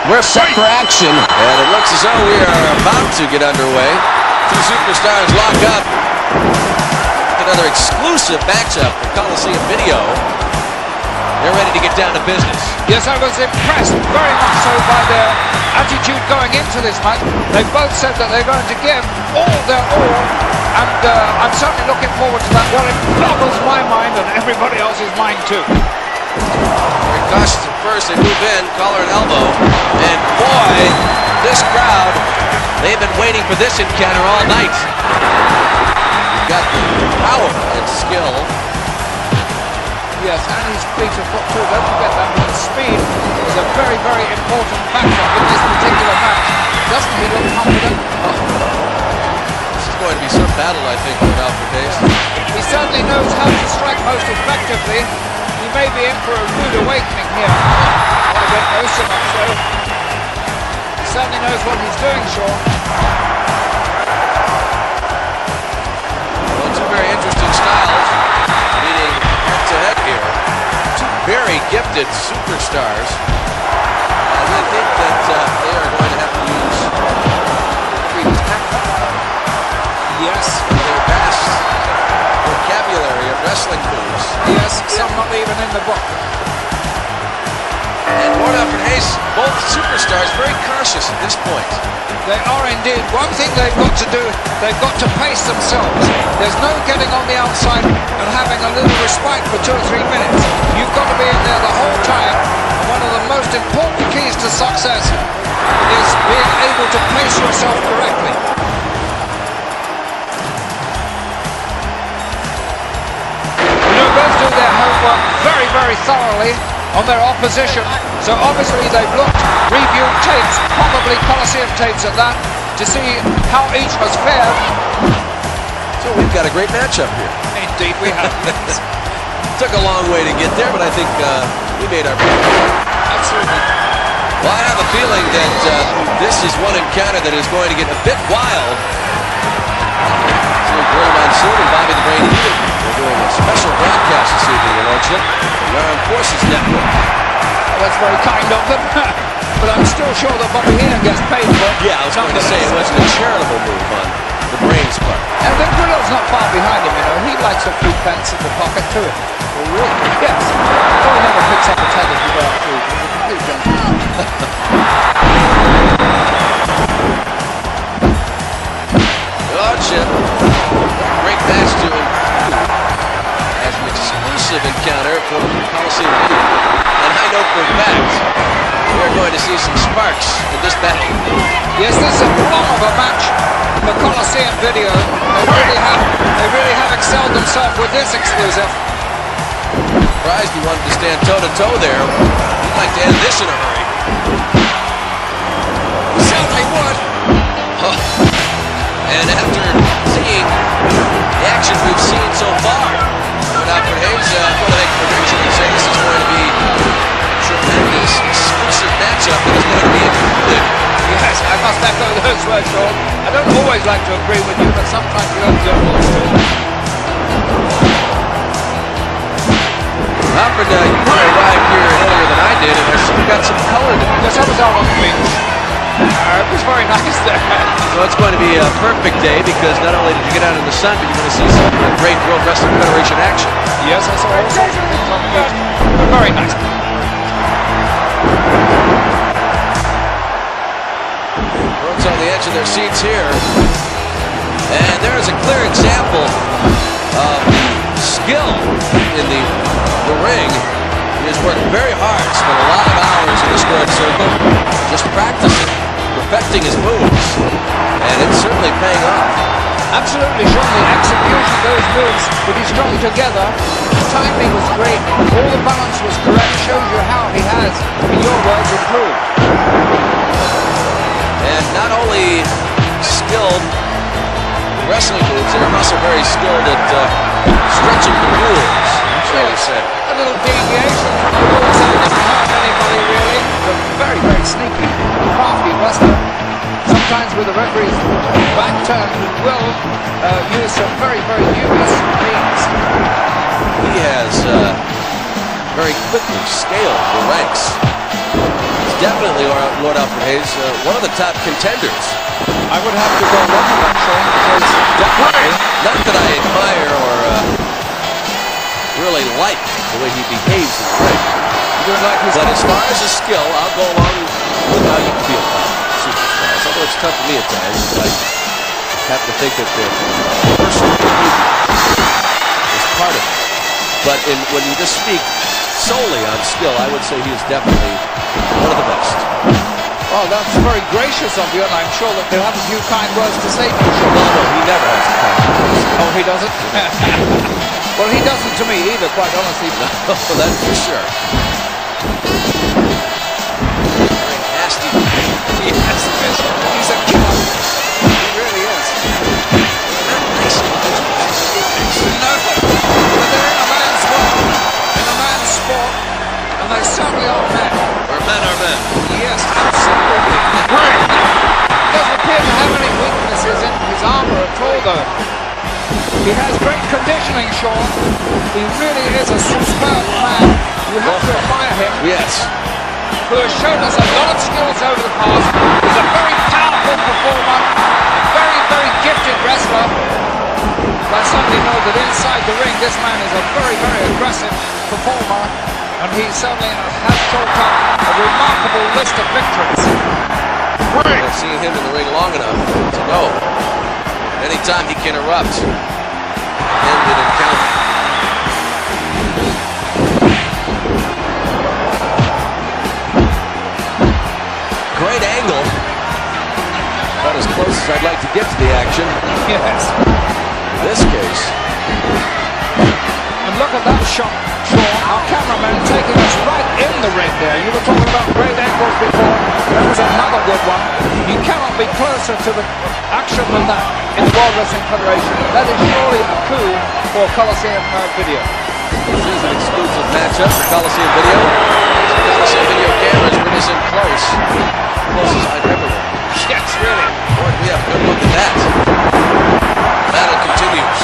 We're set for action. And it looks as though we are about to get underway. Two superstars lock up. Another exclusive matchup for Coliseum Video. They're ready to get down to business. Yes, I was impressed very much so by their attitude going into this match. They both said that they're going to give all their all, and I'm certainly looking forward to that. Well, it boggles my mind and everybody else's mind too. Very cautious at first. They move in, collar and elbow, and boy, this crowd, they've been waiting for this encounter all night. Got the power and skill. Yes, and his feet of foot too. Don't forget that one. Speed is a very, very important factor in this particular match. Doesn't he look confident? This is going to be some battle, I think, with Alfred Hayes. He certainly knows how to strike most effectively. He may be in for a rude awakening here. I don't know so much so. He certainly knows what he's doing, Sean. Well, two very interesting styles. Meeting head-to-head here. Two very gifted superstars. And I think that they are going to have to use every tactic. Yes. Their vast vocabulary of wrestling moves. Yes, some not even in the book. And Lord Alfred Hayes, both superstars, very cautious at this point. They are indeed. One thing they've got to do, they've got to pace themselves. There's no getting on the outside and having a little respite for 2 or 3 minutes. You've got to be in there the whole time. And one of the most important keys to success is being able to pace yourself correctly. You know, both do their homework very, very thoroughly on their opposition. So obviously they've looked, reviewed tapes, probably Coliseum tapes at that, to see how each has fared. So we've got a great matchup here. Indeed we have. Took a long way to get there, but I think we made our point. Absolutely. Well, I have a feeling that this is one encounter that is going to get a bit wild. So Gorilla Monsoon and Bobby the Brain Heenan, we're doing a special broadcast this evening, Your Lordship, on the Armed Forces Network. Well, that's very kind of them. But I'm still sure that Bobby Heenan gets paid for it. Yeah, I was going to say it wasn't a charitable move on the Brain's part. And the Gorilla's not far behind him, you know. He likes a few pence in the pocket too. Oh, really? Yes. Oh, he never picks up a tab if you go out through. He's a complete gentleman. Lordship, great match to include as an exclusive encounter for Coliseum Video. And I know for a fact we're going to see some sparks in this battle. Yes, this is a plum of a match for Coliseum Video. They really have excelled themselves with this exclusive. Surprised he wanted to stand toe-to-toe there. He'd like to end this in a hurry. Certainly would. Oh. And after seeing the action we've seen so far, Lord Alfred Hayes, I'm going to make a prediction and say this is going to be a tremendous exclusive matchup that is going to be included. Yes, I must echo those words, Sean. I don't always like to agree with you, but sometimes you have to go forward to it. Alfred, you probably arrived here earlier than I did, and I see you got some color to it. Yes, that was our own beach. It was very nice there. So it's going to be a perfect day because not only did you get out in the sun, but you're going to see some great World Wrestling Federation action. Yes, I saw all sorts of things on the beach. Very nice. Brooks on the edge of their seats here. And there is a clear example of skill in the ring. He has worked very hard, spent a lot of hours in the squared circle, just practicing, perfecting his moves, and it's certainly paying off. Absolutely, Sean, the execution of those moves with you strung together, the timing was great, all the balance was correct, shows you how he has, in your words, improved. And not only skilled in wrestling moves, they're also very skilled at stretching the rules, shall we say. A little deviation from the rules that didn't hurt anybody really, but very, very sneaky, crafty wrestler. Sometimes with the referee's back turn, he will use some very, very dubious means. He has very quickly scaled the ranks. He's definitely, Lord Alfred Hayes, one of the top contenders. I would have to go along with that, Sean, because Definitely. Not that I admire or really like the way he behaves in the ring. you don't like his But as far as his skill, I'll go along with how you feel about superstars. Although it's tough for me at times. I have to think that the personal behavior is part of it. But when you just speak solely on skill, I would say he is definitely one of the best. well, that's very gracious of you, and I'm sure that they'll have a few kind words to say to you, Sean. No, he never has the kind words. Oh, he doesn't? Well, he doesn't to me either, quite honestly. No, that's for sure. Very nasty. Yes, he's a killer. He really is. Not nice individuals. No, but they're in a man's world, in a man's sport, and they certainly are men. Where men are men. Yes, absolutely. He doesn't appear to have any weaknesses in his armor at all, though. He has great conditioning, Sean. He really is a superb man. You have to admire him. Yes. Who has shown us a lot of skills over the past. He's a very powerful performer, a very, very gifted wrestler. But I certainly know that inside the ring, this man is a very, very aggressive performer, and he certainly has chalked up a remarkable list of victories. I've seen him in the ring long enough to know anytime he can erupt, end an encounter. Great angle. About as close as I'd like to get to the action. Yes. In this case. And look at that shot, Sean. Our cameraman taking us right in the ring there. You were talking about great angles before. That was another good one. You cannot be closer to the action than that in the World Wrestling Federation. That is surely a coup for Coliseum Video. This is an exclusive matchup for Coliseum Video. Coliseum Video cameras bring us in close. Closest I've ever been. Yes, really. Boy, we have a good look at that. Battle continues.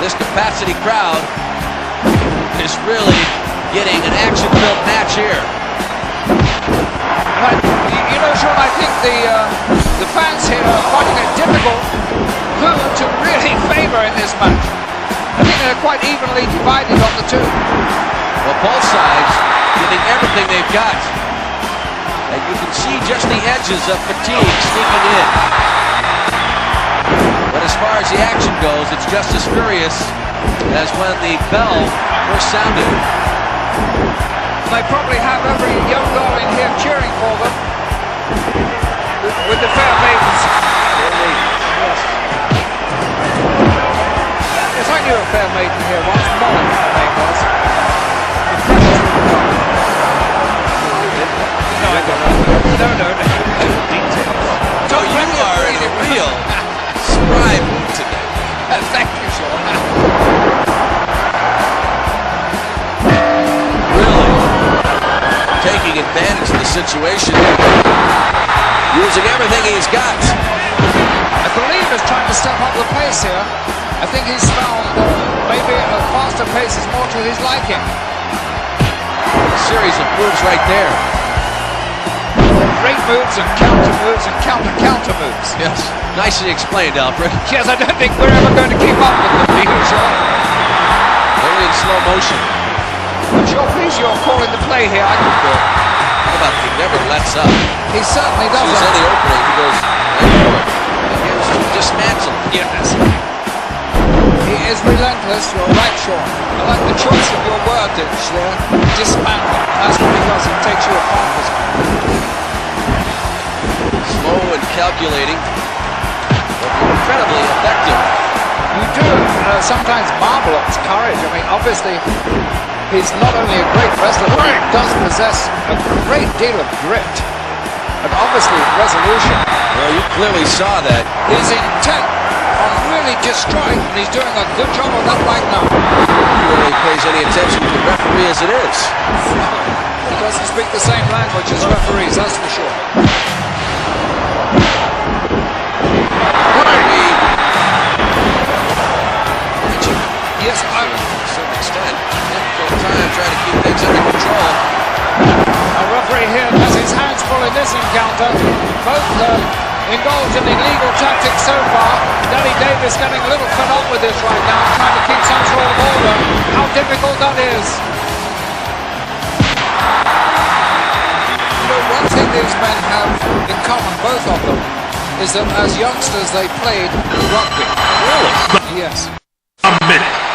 This capacity crowd is really getting an action-filled match here. Right. You know, Sean, I think the fans here are finding it difficult who to really favour in this match. I think they're quite evenly divided on the two. Well, both sides giving everything they've got. And you can see just the edges of fatigue sneaking in. But as far as the action goes, it's just as furious as when the bell first sounded. They probably have every young girl in here cheering for them with the fair maidens. Yes, I knew a fair maiden here once. Molly, her name was. No, I don't know. No details. So you are in a real scribe mood today. Thank you, Sean. Really taking advantage of the situation. Using everything he's got. I believe he's trying to step up the pace here. I think he's found maybe a faster pace is more to his liking. A series of moves right there. Great moves and counter moves and counter moves. Yes. Nicely explained, Alfred. Yes, I don't think we're ever going to keep up with them, Sean. Only in slow motion. I'm sure pleased you're calling the play here. I can do it. How about he never lets up? He certainly He's in doesn't. the opening. He goes right for it. Begins to dismantle. Yes. He is relentless. You're right, Sean. I like the choice of your wordage there. Dismantle. That's because it takes you apart this time. Slow and calculating, but incredibly effective. You do sometimes marvel at his courage. I mean, obviously, he's not only a great wrestler, but he does possess a great deal of grit. And obviously, resolution. Well, you clearly saw that. He's intent on really destroying, and he's doing a good job of that right now. He really pays any attention to the referee as it is. He doesn't speak the same language as referees, that's for sure. successful in this encounter. Both indulged in illegal tactics so far. Danny Davis getting a little fed up with this right now, trying to keep some sort of order. How difficult that is. You know, one thing these men have in common, both of them, is that as youngsters they played rugby. Really? Yes. A minute.